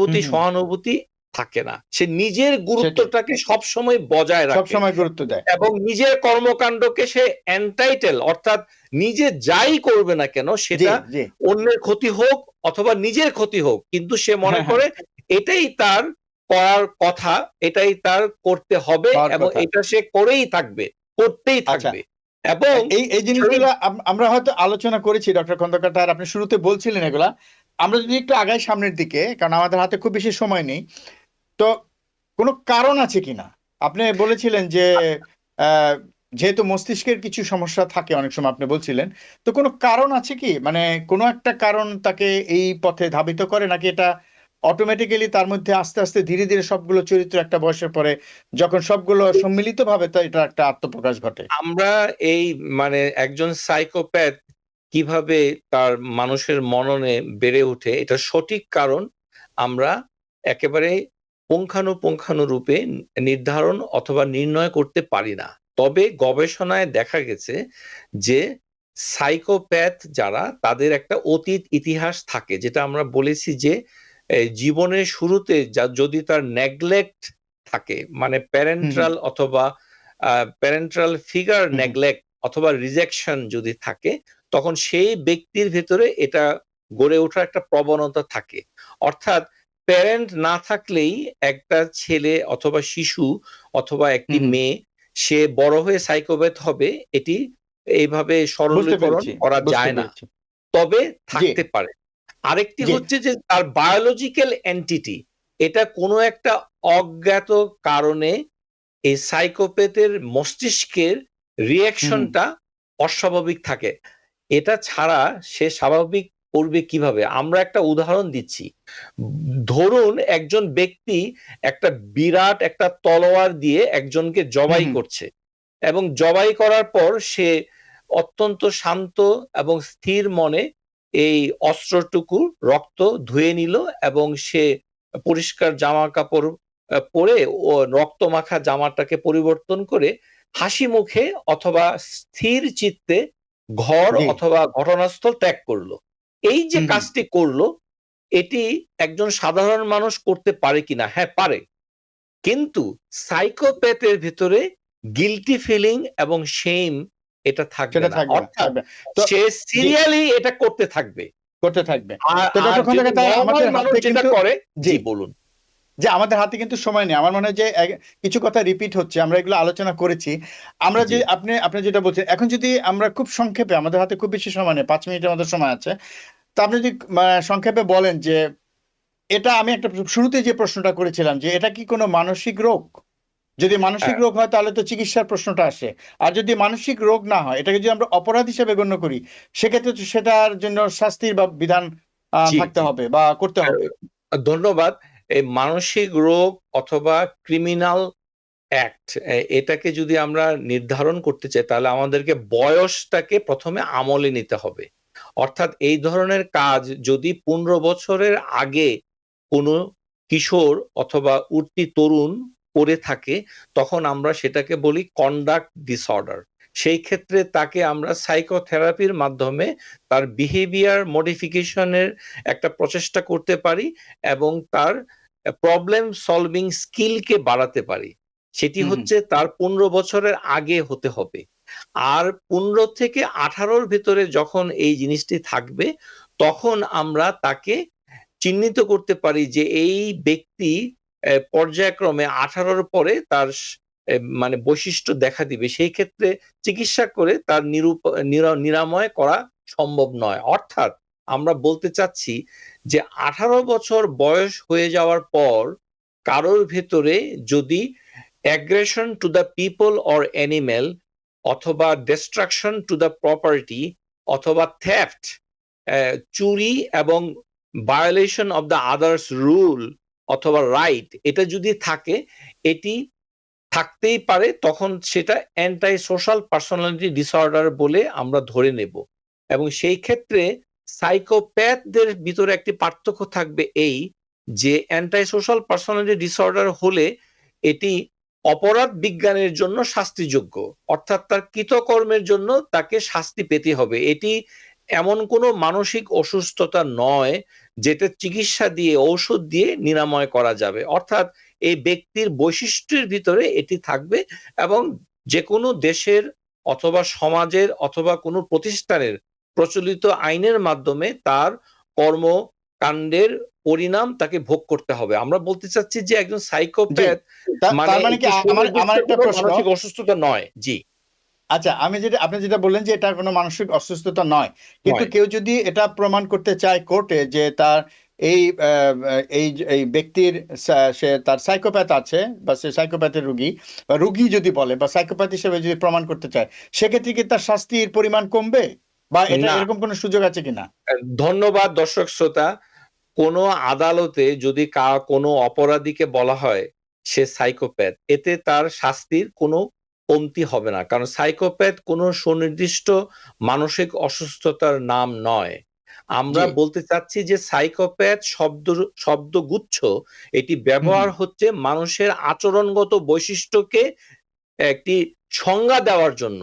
হুম, অনুভূতি, হুম। সহানুভূতি থাকে না। সে নিজের সেটাই। গুরুত্বটাকে সবসময় বজায় রাখে সবসময় গুরুত্ব দেয়। এবং নিজের কর্মকাণ্ডকে সে এন্টাইটেল, অর্থাৎ নিজে যাই করবে না কেন জি, সেটা জি। অন্যের ক্ষতি হোক অথবা নিজের ক্ষতি হোক, কিন্তু সে মনে হ্যাঁ, হ্যাঁ। করে এটাই তার করার কথা, এটাই তার করতে হবে হওয়ার এবং কথা। এটা সে করেই থাকবে, করতেই আচ্ছা। থাকবে এবং এই সেই জিনিসগুলো আমরা হয়তো আলোচনা করেছি ডক্টর খন্দকার তার, আপনি শুরুতে বলছিলেন এগুলা। আমরা যদি একটু আগাই সামনের দিকে, কারণ আমাদের হাতে খুব বেশি সময় নেই। তো কোনো কারণ আছে কিনা? আপনি বলেছিলেন যে আহ, যেহেতু মস্তিষ্কের কিছু সমস্যা থাকে অনেক সময়, আপনি বলছিলেন, তো কোনো কারণ আছে কি, মানে কোনো একটা কারণ তাকে এই পথে ধাবিত করে, নাকি এটা অটোমেটিক্যালি তার মধ্যে আস্তে আস্তে ধীরে ধীরে সবগুলো চরিত্র একটা বয়সের পরে যখন সবগুলো সম্মিলিত ভাবে, তো এটা একটা আত্মপ্রকাশ ঘটে? আমরা এই মানে একজন সাইকোপ্যাথ কিভাবে তার মানুষের মননে বেড়ে ওঠে, এটা সঠিক কারণ আমরা একেবারে পুঙ্খানুপুঙ্খানুরূপে নির্ধারণ অথবা নির্ণয় করতে পারি না। তবে গবেষণায় দেখা গেছে যে সাইকোপ্যাথ যারা, তাদের একটা অতীত ইতিহাস থাকে, যেটা আমরা বলেছি যে জীবনের শুরুতে যদি তার নেগলেক্ট থাকে, মানে হুম, হুম, প্যারেন্টাল ফিগার হুম, হুম, নেগলেক্ট অথবা রিজেকশন যদি থাকে, তখন সেই ব্যক্তির ভেতরে এটা গড়ে ওঠার একটা প্রবণতা থাকে। অর্থাৎ প্যারেন্ট না থাকলেই একটা ছেলে অথবা শিশু অথবা একটি হুম, হুম। মেয়ে সে বড় হয়ে সাইকোপ্যাথ হবে, এটি এইভাবে বুঝতে সরলীকরণ পেরেছি, করা বুঝতে যায় না, পেরেছি। তবে জি, থাকতে পারে। আরেকটি জি। হচ্ছে যে তার বায়োলজিক্যাল এন্টিটি, এটা কোনো একটা অজ্ঞাত কারণে এই সাইকোপ্যাথের মস্তিষ্কের হুম, হুম, রিঅ্যাকশনটা অস্বাভাবিক থাকে। এটা ছাড়া সে স্বাভাবিক করবে কিভাবে? আমরা একটা উদাহরণ দিচ্ছি। ধরুন একজন ব্যক্তি একটা বিরাট একটা তলোয়ার দিয়ে একজনকে হুম, জবাই হুম, করছে এবং জবাই করার পর সে অত্যন্ত শান্ত এবং স্থির মনে এই অস্ত্রটুকু রক্ত ধুয়ে নিল এবং সে পরিষ্কার জামা কাপড় পরে ও রক্তমাখা জামাটাকে পরিবর্তন করে হাসি মুখে অথবা স্থির চিত্তে ঘর জি। অথবা ঘটনাস্থল ত্যাগ করলো। এই যে হুম, হুম। কাজটি করলো, এটি একজন সাধারণ মানুষ করতে পারে কিনা? হ্যাঁ, পারে। কিন্তু সাইকোপ্যাথের ভেতরে গিল্টি ফিলিং এবং শেম এটা থাকবে সেটা না। থাকবে না, অর্থাৎ থাকবে। তো সে জি, সিরিয়ালি এটা করতে থাকবে। করতে থাকবে। আর তো আর ডক্টর যদি খন্দকার তার নরমাল আমাদের মানুষ হাতে যেটা কিন্তু, করে, জি, জি বলুন। যে আমাদের হাতে কিন্তু সময় নেই। আমার মনে হয় যে কিছু কথা রিপিট হচ্ছে। আমরা এগুলো আলোচনা করেছি। আমরা জি। যে আপনি যেটা বলছেন, এখন যদি আমরা খুব সংক্ষেপে, আমাদের হাতে খুব বেশি সময় নেই, ৫ মিনিটের মতো সময় আছে। তো আপনি যদি সংক্ষেপে বলেন যে এটা, আমি একটা শুরুতে যে প্রশ্নটা করেছিলাম যে এটা কি কোনো মানসিক রোগ? যদি মানসিক হ্যাঁ, রোগ হয় তাহলে তো চিকিৎসার প্রশ্নটা আসে। আর যদি মানসিক রোগ না হয়, এটাকে যদি আমরা অপরাধ হিসেবে গণ্য করি, সেক্ষেত্রে তো সেটার জন্য শাস্তির বা বিধান জি, থাকতে জি। হবে বা করতে আ হবে। ধন্যবাদ। এই মানসিক রোগ অথবা ক্রিমিনাল অ্যাক্ট, এটাকে যদি আমরা নির্ধারণ করতে চাই তাহলে আমাদেরকে বয়সটাকে ১ম এ আমলে নিতে হবে। অর্থাৎ এই ধরনের কাজ যদি ১৫ বছরের আগে কোনো কিশোর অথবা উঠতি তরুণ করে থাকে, তখন আমরা সেটাকে বলি কনডাক্ট ডিসঅর্ডার। সেই ক্ষেত্রে তাকে আমরা সাইকোথেরাপির মাধ্যমে তার বিহেভিয়ার মডিফিকেশন এর একটা প্রচেষ্টা করতে পারি এবং তার প্রবলেম সলভিং স্কিলকে বাড়াতে পারি। সেটি হুম, হুম, হচ্ছে তার ১৫ বছরের আগে হতে হবে। আর ১৫ থেকে ১৮ র ভেতরে যখন এই জিনিসটি থাকবে, তখন আমরা তাকে চিহ্নিত করতে পারি যে এই ব্যক্তি পর্যায়ক্রমে 18-র পরে তার মানে বৈশিষ্ট্য দেখা দিবে, সেই ক্ষেত্রে চিকিৎসা করে তার নিরাময় করা সম্ভব নয়। অর্থাৎ আমরা বলতে চাচ্ছি যে 18 বছর বয়স হয়ে যাওয়ার পর কারোর ভেতরে যদি aggression to the people or animal অথবা ডিস্ট্রাকশন টু দ্য প্রপার্টি অথবা থেফট, চুরি এবং violation of the others rule অথবা রাইট, এটা যদি থাকে, এটি থাকতেই পারে, তখন সেটা অ্যান্টাই সোশ্যাল পার্সোনালিটি ডিসঅর্ডার বলে আমরা ধরে নেব। এবং সেই ক্ষেত্রে সাইকোপ্যাথদের ভিতরে একটি পার্থক্য থাকবে এই যে অ্যান্টাই সোশ্যাল পার্সোনালিটি ডিসঅর্ডার হলে এটি অপরাধ বিজ্ঞানের জন্য শাস্তিযোগ্য, অর্থাৎ তার কৃতকর্মের জন্য তাকে শাস্তি পেতে হবে। এটি এমন কোনো মানসিক অসুস্থতা নয় যেটা চিকিৎসা দিয়ে, ঔষধ দিয়ে নিরাময় করা যাবে। অর্থাৎ এই ব্যক্তির বৈশিষ্ট্যের ভিতরে এটি থাকবে এবং যে কোনো দেশের অথবা সমাজের অথবা কোনো প্রতিষ্ঠানের প্রচলিত আইনের মাধ্যমে তার কর্মকাণ্ডের পরিণাম তাকে ভোগ করতে হবে। আমরা বলতে চাচ্ছি যে একজন সাইকোপ্যাথ তার মানে কি, আমার একটা প্রশ্ন, মানসিক অসুস্থতা নয়। জি, আচ্ছা, আপনি যেটা বললেন যে এটা কোনো মানসিক অসুস্থতা নয়, কিন্তু কেউ যদি এটা প্রমাণ করতে চায় কোর্টে যে তার এই এই ব্যক্তির সে তার সাইকোপ্যাথ আছে বা সে সাইকোপ্যাথের রোগী বা রোগী যদি বলে বা সাইকোপ্যাথ হিসেবে যদি প্রমাণ করতে চায়, সেক্ষেত্রে কি তার শাস্তির পরিমাণ কমবে বা এটা এরকম কোনো সুযোগ আছে কিনা? ধন্যবাদ দর্শক শ্রোতা। কোনো আদালতে যদি কোনো অপরাধীকে বলা হয় সে সাইকোপ্যাথ, এতে তার শাস্তির কোনো কমতি হবে না, কারণ সাইকোপ্যাথ কোনো সুনির্দিষ্ট মানসিক অসুস্থতার নাম নয়। আমরা বলতে চাচ্ছি যে সাইকোপ্যাথ শব্দগুচ্ছ এটি ব্যবহার হচ্ছে মানুষের আচরণগত বৈশিষ্ট্যকে একটি সংজ্ঞা দেওয়ার জন্য,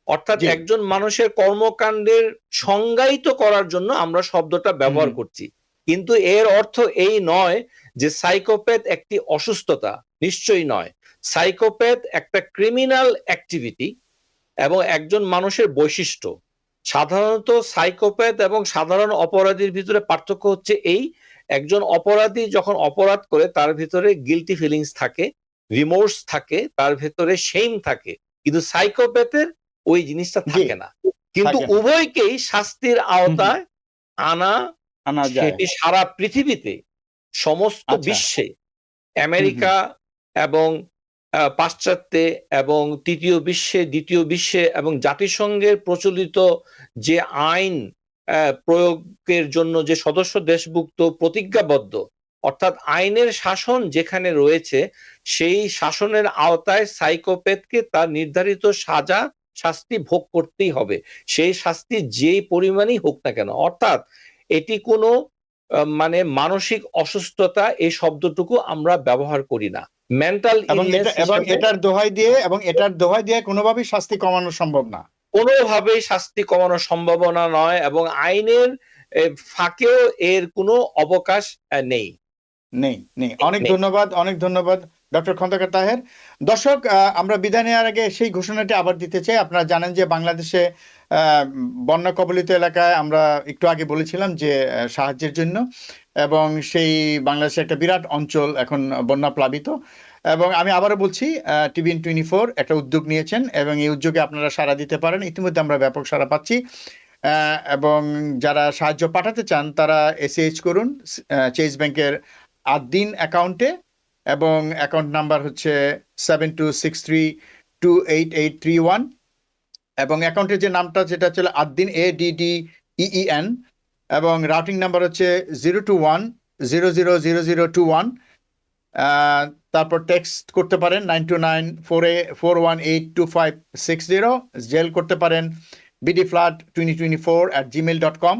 অর্থাৎ একজন মানুষের কর্মকাণ্ডের সংজ্ঞায়িত করার জন্য আমরা শব্দটা ব্যবহার করছি। কিন্তু এর অর্থ এই নয় যে সাইকোপ্যাথ একটি অসুস্থতা, নিশ্চয়ই নয়। সাইকোপ্যাথ একটা ক্রিমিনাল অ্যাক্টিভিটি এবং একজন মানুষের বৈশিষ্ট্য। সাধারণত সাইকোপ্যাথ এবং সাধারণ অপরাধীর ভিতরে পার্থক্য হচ্ছে এই, একজন অপরাধী যখন অপরাধ করে তার ভিতরে গিলটি ফিলিংস থাকে, রিমোর্স থাকে, তার ভিতরে শেম থাকে, কিন্তু সাইকোপ্যাথের ওই জিনিসটা থাকে না। কিন্তু উভয়কেই শাস্তির আওতায় আনা সেটি সারা পৃথিবীতে, সমস্ত বিশ্বে, আমেরিকা এবং পাশ্চাত্যে এবং তৃতীয় বিশ্বে, দ্বিতীয় বিশ্বে এবং জাতিসংঘের প্রচলিত যে আইন প্রয়োগের জন্য যে সদস্য দেশভুক্ত প্রতিজ্ঞাবদ্ধ, অর্থাৎ আইনের শাসন যেখানে রয়েছে সেই শাসনের আওতায় সাইকোপ্যাথকে তার নির্ধারিত শাস্তি ভোগ করতেই হবে, সেই শাস্তি যেই পরিমাণই হোক না কেন। অর্থাৎ এটি কোনো মানে মানসিক অসুস্থতা এই শব্দটুকু আমরা ব্যবহার করি না। মেন্টাল ইলনেস এবং এটার দোহাই দিয়ে কোনোভাবেই শাস্তি কমানো সম্ভব না, কোনোভাবেই শাস্তি কমানো সম্ভাবনা নয়, এবং আইনের ফাঁকেও এর কোনো অবকাশ নেই। অনেক ধন্যবাদ ডক্টর খন্দকার তাহের। দর্শক, আমরা বিদায় নেওয়ার আগে সেই ঘোষণাটি আবার দিতে চাই। আপনারা জানেন যে বাংলাদেশে বন্যা কবলিত এলাকায় আমরা একটু আগে বলেছিলাম যে সাহায্যের জন্য, এবং সেই বাংলাদেশে একটা বিরাট অঞ্চল এখন বন্যা প্লাবিত, এবং আমি আবারও বলছি টিভিএন 24 একটা উদ্যোগ নিয়েছেন এবং এই উদ্যোগে আপনারা সাড়া দিতে পারেন। ইতিমধ্যে আমরা ব্যাপক সাড়া পাচ্ছি, এবং যারা সাহায্য পাঠাতে চান তারা এসএইচ করুন চেজ ব্যাংকের আদ্দিন অ্যাকাউন্টে, এবং অ্যাকাউন্ট নাম্বার হচ্ছে 7263288831, এবং অ্যাকাউন্টের যে নামটা যেটা হচ্ছে আদ্দিন ADDEEN, এবং রাউটিং নাম্বার হচ্ছে 021000021। তারপর টেক্সট করতে পারেন 9294182560, জেল করতে পারেন bdflood2024@gmail.com,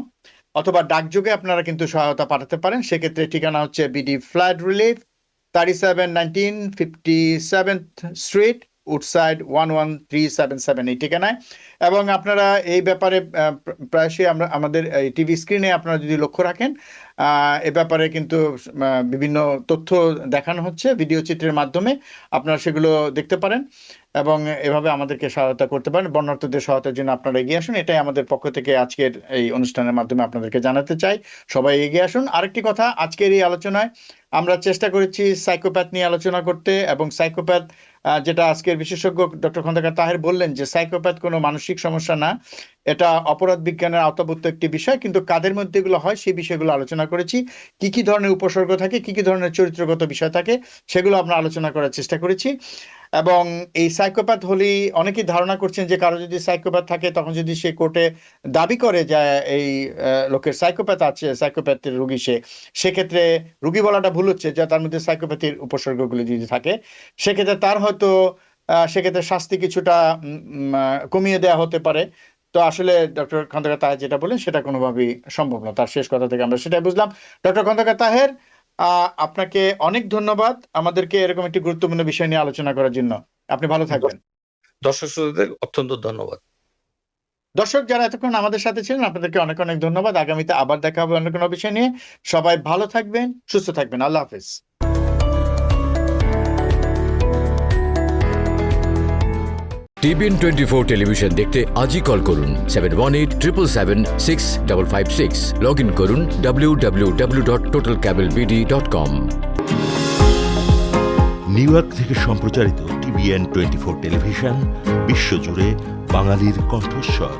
অথবা ডাকযোগে আপনারা কিন্তু সহায়তা পাঠাতে পারেন। সেক্ষেত্রে ঠিকানা হচ্ছে BD Flood Relief, 3719 57th Street, Woodside 11377 এই ঠিকানায়। এবং আপনারা এই ব্যাপারে প্রায়শই আমাদের টিভি স্ক্রিনে আপনারা যদি লক্ষ্য রাখেন, এ ব্যাপারে কিন্তু বিভিন্ন তথ্য দেখানো হচ্ছে ভিডিও চিত্রের মাধ্যমে, আপনারা সেগুলো দেখতে পারেন। এবং এভাবে আমাদেরকে সহায়তা করতে পারেন। বন্যার্থদের সহায়তার জন্য আপনারা এগিয়ে আসুন, এটাই আমাদের পক্ষ থেকে আজকের এই অনুষ্ঠানের মাধ্যমে আপনাদেরকে জানাতে চাই। সবাই এগিয়ে আসুন। আরেকটি কথা, আজকের এই আলোচনায় আমরা চেষ্টা করেছি সাইকোপ্যাথ নিয়ে আলোচনা করতে, এবং সাইকোপ্যাথ যেটা আজকের বিশেষজ্ঞ ডক্টর খন্দকার তাহের বললেন যে সাইকোপ্যাথ কোনো মানসিক সমস্যা না, এটা অপরাধ বিজ্ঞানের আওতাভুক্ত একটি বিষয়, কিন্তু কাদের মধ্যে এগুলো হয় সেই বিষয়গুলো আলোচনা করেছি। কি কি ধরনের উপসর্গ থাকে, কি কি ধরনের চরিত্রগত বিষয় থাকে, সেগুলো আমরা আলোচনা করার চেষ্টা করেছি। এবং এই সাইকোপ্যাথ হলেই অনেকেই ধারণা করছেন যে কারো যদি সাইকোপ্যাথ থাকে, তখন যদি সে কোর্টে দাবি করে যে এই লোকের সাইকোপ্যাথ আছে, সাইকোপ্যাথের রোগী সে, সেক্ষেত্রে রোগী বলাটা ভুল হচ্ছে, যে তার মধ্যে সাইকোপ্যাথির উপসর্গগুলি যদি থাকে সেক্ষেত্রে তার হয়তো সেক্ষেত্রে শাস্তি কিছুটা কমিয়ে দেওয়া হতে পারে। তো আসলে ডক্টর খন্দকার তাহের যেটা বলেন সেটা কোনোভাবেই সম্ভব না। তার শেষ কথা থেকে আমরা সেটাই বুঝলাম। ডক্টর খন্দকার তাহের, আপনাকে অনেক ধন্যবাদ আমাদেরকে এরকম একটি গুরুত্বপূর্ণ বিষয় নিয়ে আলোচনা করার জন্য। আপনি ভালো থাকবেন। দর্শক শ্রোতাদের অত্যন্ত ধন্যবাদ। দর্শক যারা এতক্ষণ আমাদের সাথে ছিলেন, আপনাদেরকে অনেক অনেক ধন্যবাদ। আগামীতে আবার দেখা হবে অন্য কোনো বিষয় নিয়ে। সবাই ভালো থাকবেন, সুস্থ থাকবেন। আল্লাহ হাফেজ। TVN 24 টেলিভিশন দেখতে আজই কল করুন 7187776556। লগ ইন করুন www.totalcablebd.com। নিউ ইয়র্ক থেকে সম্প্রচারিত TVN 24 টেলিভিশন বিশ্বজুড়ে বাঙালির কণ্ঠস্বর।